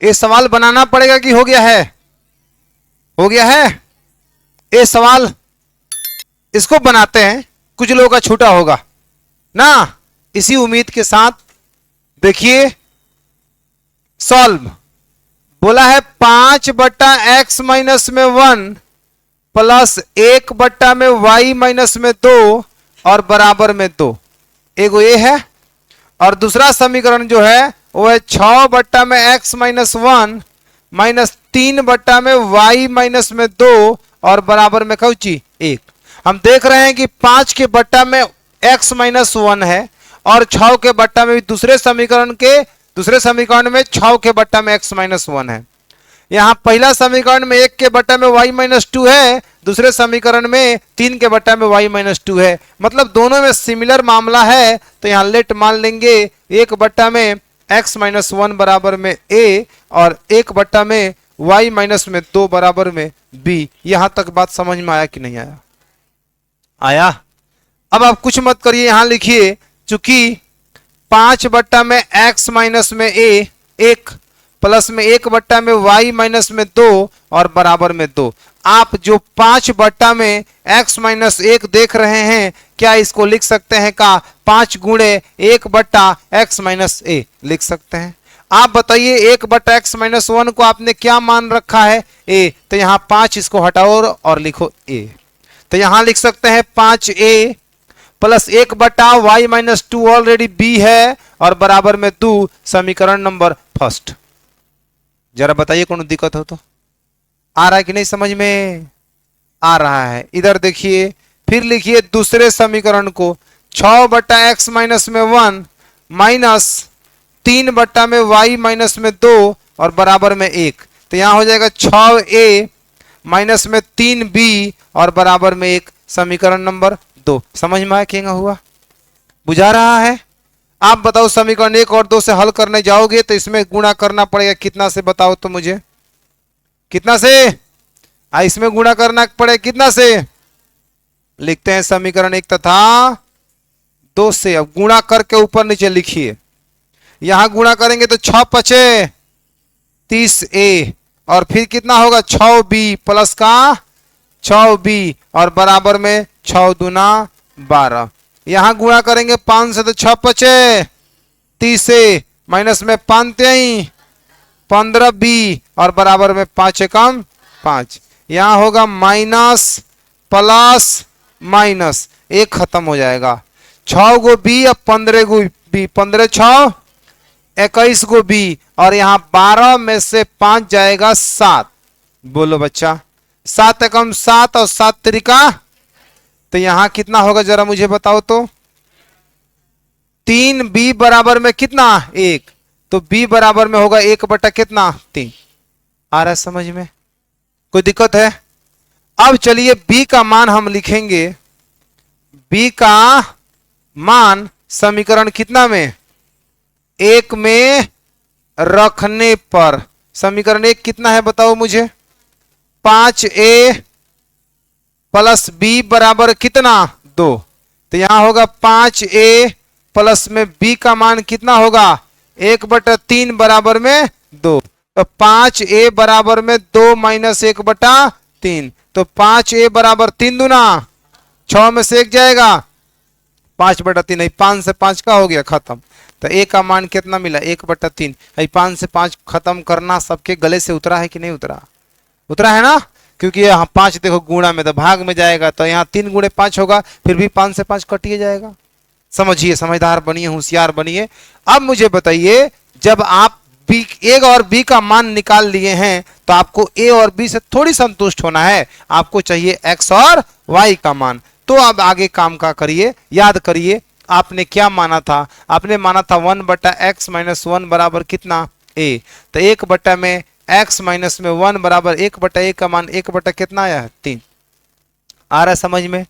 ये सवाल बनाना पड़ेगा कि हो गया है? हो गया है ये सवाल। इसको बनाते हैं, कुछ लोगों का छूटा होगा ना। इसी उम्मीद के साथ देखिए सॉल्व। बोला है 5/x-1 प्लस 1/y-2 और बराबर में 2। एगो ये है, और दूसरा समीकरण जो है वो है 6/x-1 माइनस 3/y-2 और बराबर में कौची 1। हम देख रहे हैं कि 5 के बट्टा में x-1 है और 6 के बट्टा में भी दूसरे समीकरण में 6 के बट्टा में x-1 है। यहां पहला समीकरण में 1 के बट्टा में y-2 है, दूसरे समीकरण में 3 के बट्टा में y-2 है। मतलब दोनों में सिमिलर मामला है, तो यहां लेट मान लेंगे 1 बट्टा में x-1 बराबर में a और 1 बट्टा में y-2 बराबर में b। यहां तक बात समझ में आया कि नहीं आया? आया। अब आप कुछ मत करिए, यहां लिखिए चूंकि 5 बट्टा में x माइनस में a 1 प्लस में 1 बट्टा में y-2 और बराबर में 2। आप जो 5 बट्टा में x-1 देख रहे हैं, क्या इसको लिख सकते हैं का 5 गुणे 1 बट्टा x-a लिख सकते हैं? आप बताइए 1 बट्टा x-1 को आपने क्या मान रखा है a, तो यहां 5 इसको हटाओ और लिखो a। तो यहां लिख सकते हैं 5a प्लस 1 बट्टा y-2 ऑलरेडी b है और बराबर में 2। समीकरण नंबर फर्स्ट। जरा बताइए कौन दिक्कत हो तो? आ रहा है कि नहीं समझ में? आ रहा है। इधर देखिए, फिर लिखिए दूसरे समीकरण को 6/x-1 माइनस 3 बट्टा में y-2 और बराबर में 1। तो यहां हो जाएगा 6a माइनस में 3b और बराबर में 1। समीकरण नंबर 2। समझ में आया क्या हुआ? बुझा रहा है? आप बताओ समीकरण 1 और 2 से हल करने जाओगे तो इसमें गुणा करना पड़ेगा कितना से? बताओ तो मुझे, कितना से? इसमें गुणा करना पड़ेगा कितना से? लिखते हैं समीकरण 1 तथा 2 से। अब गुणा करके ऊपर नीचे लिखिए। यहां गुणा करेंगे तो 6×5 30a और फिर कितना होगा 6b प्लस का 6b और बराबर में 6×2 12। यहां गुणा करेंगे 5 से तो 6×5 30a माइनस में 5×3 15b और बराबर में 5×1 5। यहां होगा माइनस प्लस माइनस, एक खत्म हो जाएगा। 6 गो b अब 15 गो b, 15×6 21 गो b और यहां 12 में से 5 जाएगा 7। बोलो बच्चा, 7×1 7 और 7×3 तो यहां कितना होगा जरा मुझे बताओ तो? 3b बराबर में कितना 1, तो b बराबर में होगा 1 बटा कितना 3। आ रहा है समझ में? कोई दिक्कत है? अब चलिए b का मान हम लिखेंगे। b का मान समीकरण कितना में? 1 में रखने पर। समीकरण 1 कितना है बताओ मुझे? 5a प्लस b बराबर कितना 2। तो यहां होगा 5a प्लस में b का मान कितना होगा 1/3 बराबर में 2। तो 5a बराबर में 2 माइनस 1/3 तो 5a बराबर 3×2 6 में से 1 जाएगा 5/3 नहीं, 5 से 5 का हो गया खत्म। तो a का मान कितना मिला 1/3। 5 से 5 खत्म करना सबके गले से उतरा है कि नहीं उतरा? उतरा है ना, क्योंकि यहाँ 5 देखो गुणा में तो भाग में जाएगा, तो यहाँ 3 गुणे 5 होगा, फिर भी 5 से 5 कटिए जाएगा। समझिए, समझदार बनिए, होशियार बनिए। अब मुझे बताइए, जब आप a और b का मान निकाल लिए हैं तो आपको a और b से थोड़ी संतुष्ट होना है, आपको चाहिए x और y का मान। तो अब आगे काम का करिए, याद करिए आपने क्या माना था? आपने माना था 1/x-1 बराबर कितना a। तो 1 बट्टा में x-1 बराबर 1/a का मान 1 कितना आया 3। आ रहा है समझ में?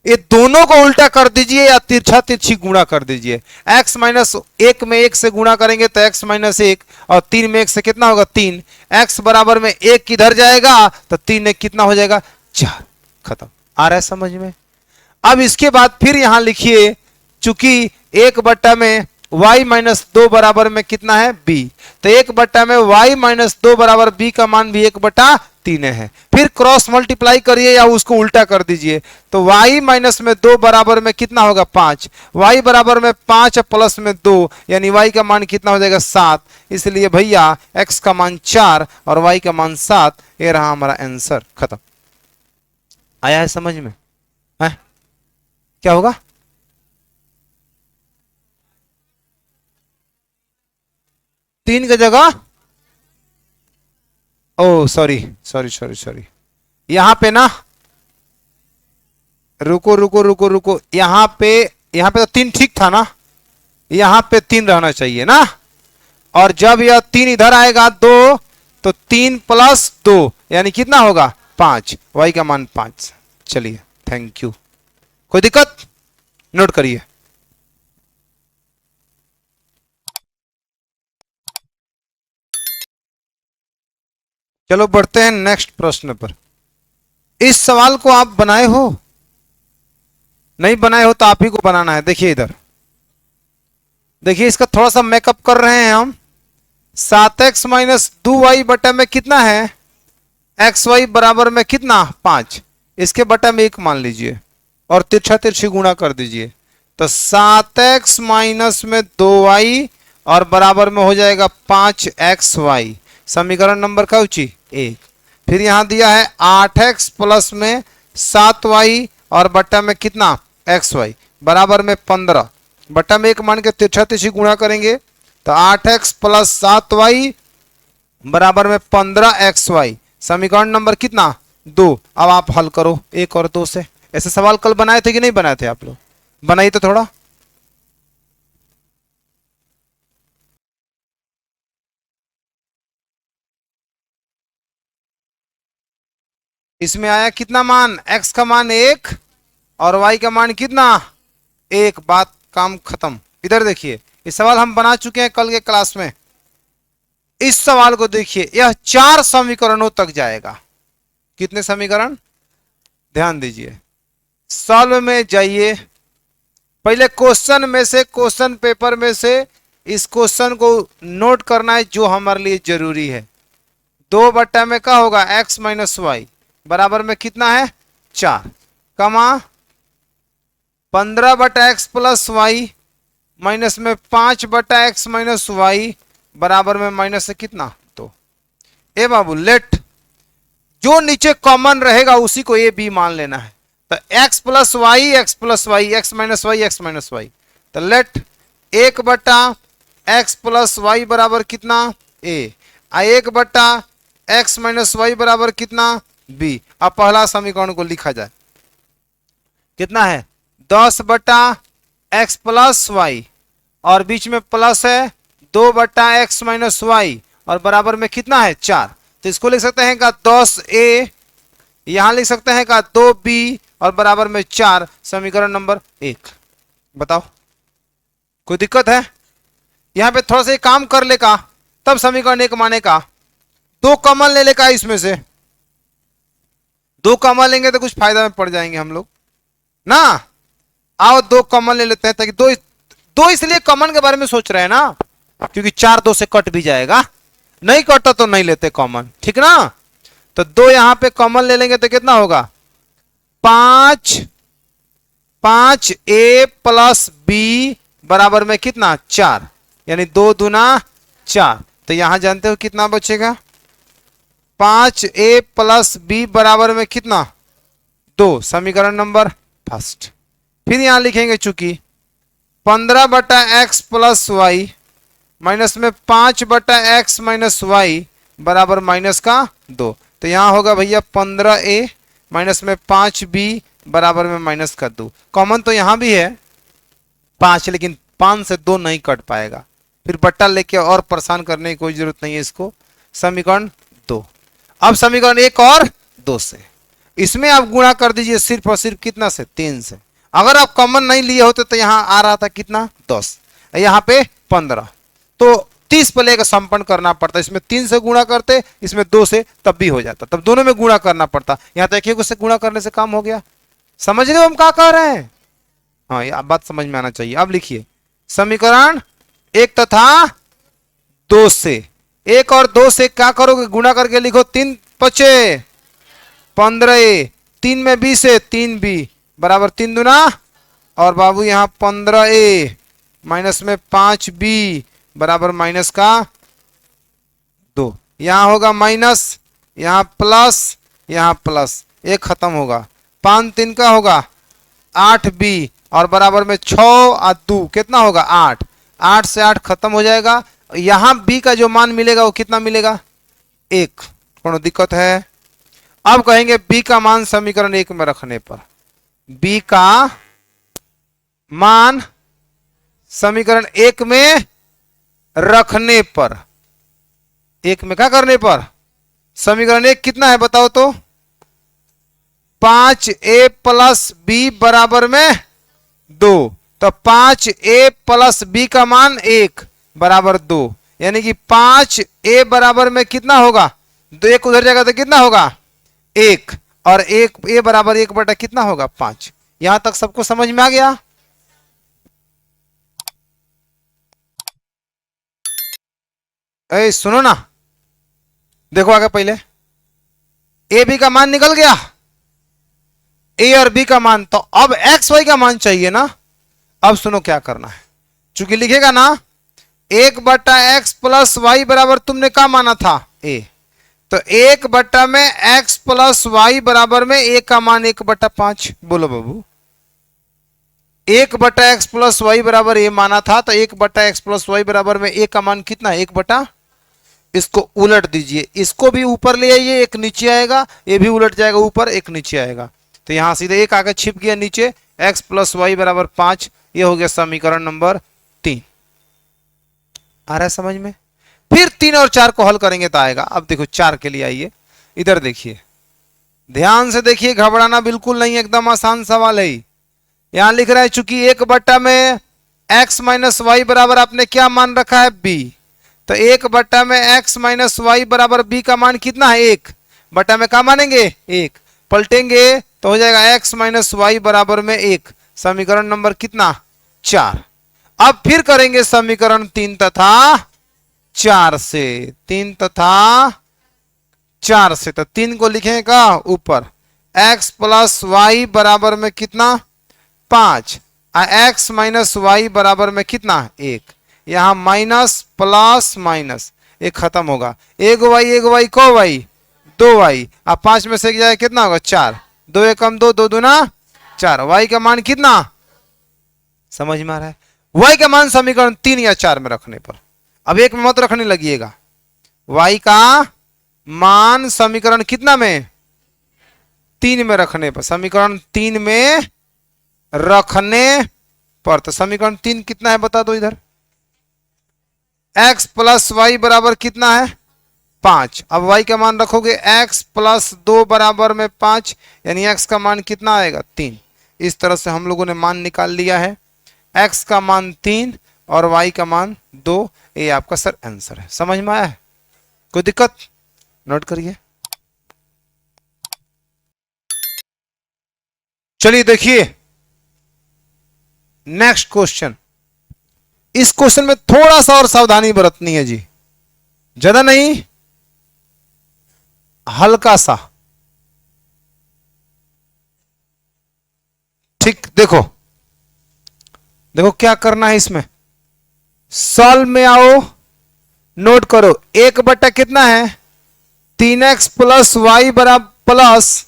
ये दोनों को उल्टा कर दीजिए या तिरछा तिरछी गुणा कर दीजिए। x-1 में 1 से गुणा करेंगे तो x-1 और 3 में 1 से कितना होगा 3। x बराबर में 1 किधर जाएगा तो 3 में कितना हो जाएगा 4। खत्म। आ रहा है समझ में? अब इसके बाद फिर यहां लिखिए, चूंकि 1 बट्टा में y माइनस 2 बराबर में कितना है b। तो 1 बट्टा में y माइनस 2 बराबर b का मान भी 1/3 है। फिर क्रॉस मल्टीप्लाई करिए या उसको उल्टा कर दीजिए, तो y माइनस में 2 बराबर में कितना होगा 5, y बराबर में 5 प्लस में 2 यानी y का मान कितना हो जाएगा 7। इसलिए भैया x का मान 4 और y का मान 7, ये रहा हमारा आंसर। खत्म। आया है समझ में? है क्या होगा? तीन की जगह, ओ सॉरी सॉरी सॉरी सॉरी, यहां पे ना, रुको रुको रुको रुको, यहाँ पे तो 3 ठीक था ना, यहाँ पे 3 रहना चाहिए ना। और जब यह 3 इधर आएगा 2, तो 3 प्लस 2 यानी कितना होगा 5, y का मान 5। चलिए थैंक यू। कोई दिक्कत? नोट करिए। चलो बढ़ते हैं नेक्स्ट प्रश्न पर। इस सवाल को आप बनाए हो? नहीं बनाए हो तो आप ही को बनाना है। देखिए इधर, देखिए इसका थोड़ा सा मेकअप कर रहे हैं हम। 7x माइनस 2y बटा में कितना है, xy बराबर में कितना 5, इसके बटा में 1 मान लीजिए और तिरछा तिरछी गुणा कर दीजिए। तो 7x माइनस में 2y और बराबर में हो जाएगा 5xy। समीकरण नंबर का उची 1। फिर यहां दिया है 8x प्लस में 7y और बट्टा में कितना xy बराबर में 15, बट्टा में 1 मान के तिरछा तिरछी गुणा करेंगे तो 8x प्लस 7y बराबर में 15xy। समीकरण नंबर कितना 2। अब आप हल करो 1 और 2 से। ऐसे सवाल कल बनाए थे कि नहीं बनाए थे आप लोग? बनाइए तो थोड़ा। इसमें आया कितना मान, x का मान 1 और y का मान कितना 1। बात काम खत्म। इधर देखिए, इस सवाल हम बना चुके हैं कल के क्लास में। इस सवाल को देखिए, यह 4 समीकरणों तक जाएगा। कितने समीकरण? ध्यान दीजिए, सॉल्व में जाइए। पहले क्वेश्चन में से, क्वेश्चन पेपर में से इस क्वेश्चन को नोट करना है जो हमारे लिए जरूरी है। 2 बट्टा में क्या होगा x माइनस वाई बराबर में कितना है 4, कमा 15 बटा एक्स प्लस वाई माइनस में 5 बटा एक्स माइनस वाई बराबर में माइनस से कितना 2। ए बाबू लेट जो नीचे कॉमन रहेगा उसी को ए बी मान लेना है। तो x plus y x plus y x minus y x minus y, तो लेट 1 बटा एक्स प्लस वाई बराबर कितना ए, 1 बटा एक्स माइनस वाई बराबर कितना बी। अब पहला समीकरण को लिखा जाए, कितना है 10 बटा एक्स प्लस वाई और बीच में प्लस है 2 बटा एक्स माइनस वाई और बराबर में कितना है 4। तो इसको लिख सकते हैं का 10a, यहां लिख सकते हैं का 2b और बराबर में 4। समीकरण नंबर 1। बताओ कोई दिक्कत है? यहां पे थोड़ा सा काम कर लेगा तब समीकरण 1 माने का। 2 कॉमन ले लेगा, इसमें से 2 कॉमन लेंगे तो कुछ फायदा में पड़ जाएंगे हम लोग ना। आओ 2 कॉमन ले लेते हैं, ताकि दो इसलिए कॉमन के बारे में सोच रहे हैं ना, क्योंकि 4 2 से कट भी जाएगा, नहीं कटा तो नहीं लेते कॉमन, ठीक ना। तो 2 यहां पे कॉमन ले लेंगे तो कितना होगा 5a प्लस बी बराबर में कितना 4, यानी 2 दूना 4। तो यहां जानते हो कितना बचेगा 5a प्लस बी बराबर में कितना 2। समीकरण नंबर फर्स्ट। फिर यहां लिखेंगे चूंकि 15 बटा एक्स प्लस वाई माइनस में 5 बटा एक्स माइनस वाई बराबर माइनस का 2। तो यहां होगा भैया 15a माइनस में 5b बराबर में माइनस का 2। कॉमन तो यहां भी है 5, लेकिन 5 से 2 नहीं कट पाएगा, फिर बट्टा लेके और परेशान करने की कोई जरूरत नहीं है इसको। समीकरण 2। अब समीकरण 1 और 2 से इसमें आप गुणा कर दीजिए सिर्फ और सिर्फ कितना से 3 से। अगर आप कॉमन नहीं लिए होते तो यहां आ रहा था कितना 10, यहां पे 15, तो 30 पे लेकर संपन्न करना पड़ता। इसमें 3 से गुणा करते, इसमें 2 से, तब भी हो जाता, तब दोनों में गुणा करना पड़ता। यहां तो एक से गुणा करने से काम हो गया। समझ रहे हो हम क्या कह रहे हैं? हाँ, ये बात समझ में आना चाहिए। अब लिखिए समीकरण एक तथा दो से। एक और दो से क्या करोगे, गुणा करके लिखो, 3 पचे 15, 3 में 20 है, 3b बराबर 3 दूना, और बाबू यहां 15a माइनस में 5b बराबर माइनस का 2। यहां होगा माइनस, यहां प्लस, यहां प्लस, एक खत्म होगा, 5 3 का होगा 8b और बराबर में 6 और 2 कितना होगा 8। 8 से 8 खत्म हो जाएगा। यहां b का जो मान मिलेगा वो कितना मिलेगा 1। कौन दिक्कत है। अब कहेंगे b का मान समीकरण 1 में रखने पर, b का मान समीकरण 1 में रखने पर, 1 में क्या करने पर, समीकरण 1 कितना है बताओ तो, 5a प्लस b बराबर में 2, तो 5a प्लस b का मान 1 बराबर 2, यानी कि 5a बराबर में कितना होगा, 2 एक उधर जाएगा तो कितना होगा 1, और 1 a बराबर 1 बटा कितना होगा 5। यहां तक सबको समझ में आ गया। सुनो ना, देखो आगे, पहले ए बी का मान निकल गया, ए और बी का मान, तो अब एक्स वाई का मान चाहिए ना। अब सुनो क्या करना है, चूंकि लिखेगा ना 1 बटा एक्स प्लस वाई बराबर तुमने क्या माना था ए, तो 1 बटा में एक्स प्लस वाई बराबर में ए का मान 1 बटा 5। बोलो बाबू, 1 बटा एक्स प्लस वाई बराबर ए माना था, तो 1 बटा एक्स प्लस वाई बराबर में ए का मान कितना है 1 बटा, इसको उलट दीजिए, इसको भी ऊपर ले आइए, एक नीचे आएगा, ये भी उलट जाएगा ऊपर, एक नीचे आएगा, तो यहां सीधे एक आगे छिप गया नीचे, x प्लस वाई बराबर 5। ये हो गया समीकरण नंबर 3। आ रहा है समझ में। फिर 3 और 4 को हल करेंगे तो आएगा। अब देखो 4 के लिए आइए, इधर देखिए, ध्यान से देखिए, घबराना बिल्कुल नहीं, एकदम आसान सवाल है। यहां लिख रहा है चूंकि 1 बटा में x माइनस वाई बराबर आपने क्या मान रखा है b, तो 1 बटा में x माइनस वाई बराबर b का मान कितना है 1 बटा में क्या मानेंगे 1, पलटेंगे तो हो जाएगा x माइनस वाई बराबर में 1, समीकरण नंबर कितना 4। अब फिर करेंगे समीकरण 3 तथा 4 से, 3 तथा 4 से, तो 3 को लिखेंगे का ऊपर, x प्लस वाई बराबर में कितना 5, x माइनस वाई बराबर में कितना 1, यहां माइनस प्लस माइनस, एक खत्म होगा, एक वाई को वाई 2 वाई, अब 5 में से जाए कितना होगा 4, 2 एकम 2, 2 दूना 4, वाई का मान कितना समझ में आ रहा है। वाई का मान समीकरण 3 या 4 में रखने पर, अब एक में मत रखने लगिएगा, वाई का मान समीकरण कितना में 3 में रखने पर, समीकरण 3 में रखने पर, तो समीकरण 3 कितना है बता दो इधर, x प्लस वाई बराबर कितना है 5। अब y का मान रखोगे x प्लस 2 बराबर में 5, यानी x का मान कितना आएगा 3। इस तरह से हम लोगों ने मान निकाल लिया है, x का मान 3 और y का मान 2। ये आपका सर आंसर है। समझ में आया है, कोई दिक्कत, नोट करिए। चलिए देखिए नेक्स्ट क्वेश्चन। इस क्वेश्चन में थोड़ा सा और सावधानी बरतनी है जी, ज्यादा नहीं, हल्का सा। ठीक, देखो देखो क्या करना है इसमें, सॉल्व में आओ, नोट करो, 1 बटा कितना है 3x प्लस वाई बराबर प्लस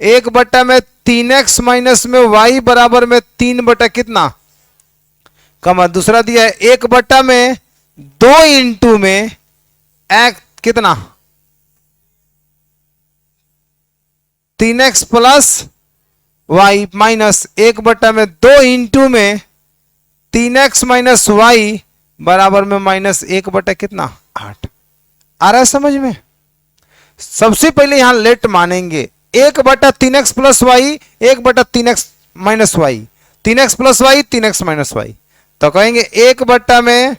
1 बटा में 3x माइनस में y बराबर में 3 बटा कितना कमा, दूसरा दिया है 1 बटा में 2 इंटू में x कितना 3x प्लस वाई माइनस 1 बटा में 2 इंटू में 3x माइनस वाई बराबर में माइनस 1 बटा कितना 8। आ रहा है समझ में। सबसे पहले यहां लेट मानेंगे, 1 बटा 3x प्लस वाई, 1 बटा 3x minus y, 3x plus y 3x minus y, तो कहेंगे 1 बटा में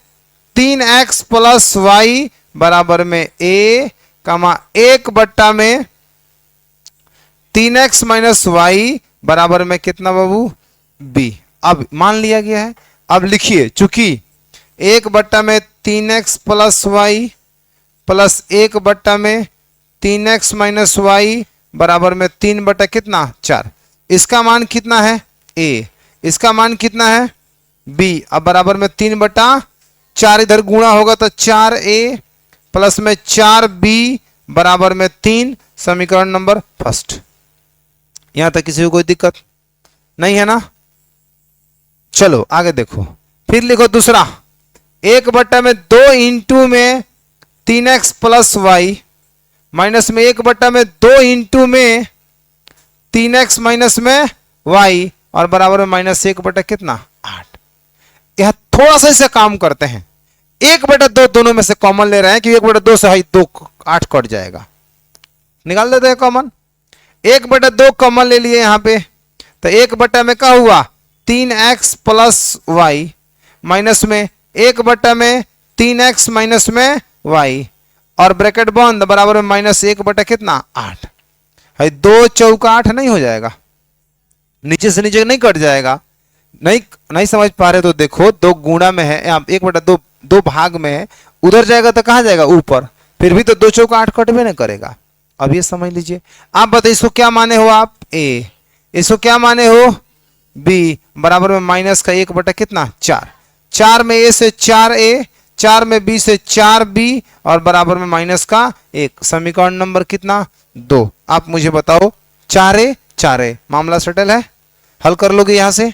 3x प्लस वाई बराबर में a, कमा 1 बटा में 3x माइनस वाई बराबर में कितना बाबू b। अब मान लिया गया है। अब लिखिए, चूंकि 1/3x plus y plus 1/3x minus y बराबर में 3 कितना 4। इसका मान कितना है a, इसका मान कितना है b। अब बराबर में 3/4 इधर गुणा होगा तो 4a प्लस में 4b बराबर में 3। समीकरण नंबर फर्स्ट। यहां तक किसी को कोई दिक्कत नहीं है ना। चलो आगे देखो, फिर लिखो दूसरा 1/2 इंटू में 3x प्लस वाई माइनस में 1/2 इंटू में 3x माइनस में y और बराबर में माइनस 1 कितना 8। यह थोड़ा सा इसे काम करते हैं, 1/2 दोनों में से कॉमन ले रहे हैं कि 1/2 से 2 8 कट जाएगा, निकाल देते हैं कॉमन। 1/2 कॉमन ले लिए यहां पे, तो 1 में क्या हुआ 3x प्लस वाई माइनस में 1/3x माइनस में y और ब्रैकेट बंद बराबर में माइनस 1 कितना 8 है। 2 चौका 8 नहीं हो जाएगा, नीचे से नीचे नहीं कट जाएगा। नहीं समझ पा रहे तो देखो, 2 गुणा में है, 1/2 2 भाग में है, उधर जाएगा तो कहां जाएगा ऊपर, फिर भी तो 2 चौका 8 कटवे नहीं करेगा। अब ये समझ लीजिए। आप बताइए इसको क्या माने हो आप a, इसको क्या माने हो b बराबर में माइनस का 1 कितना 4। 4 में a से 4a, 4 में b से 4b और बराबर में माइनस का 1। समीकरण नंबर कितना 2। आप मुझे बताओ 4a 4a मामला सेटल है। हल कर लोगे यहां से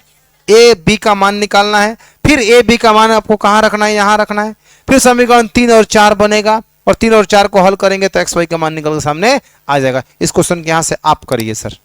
a b का मान निकालना है, फिर a b का मान आपको कहां रखना है यहां रखना है। फिर समीकरण 3 और 4 बनेगा और 3 और 4 को हल करेंगे तो x y का मान निकल के सामने आ जाएगा। इस क्वेश्चन के यहां से आप करिए सर।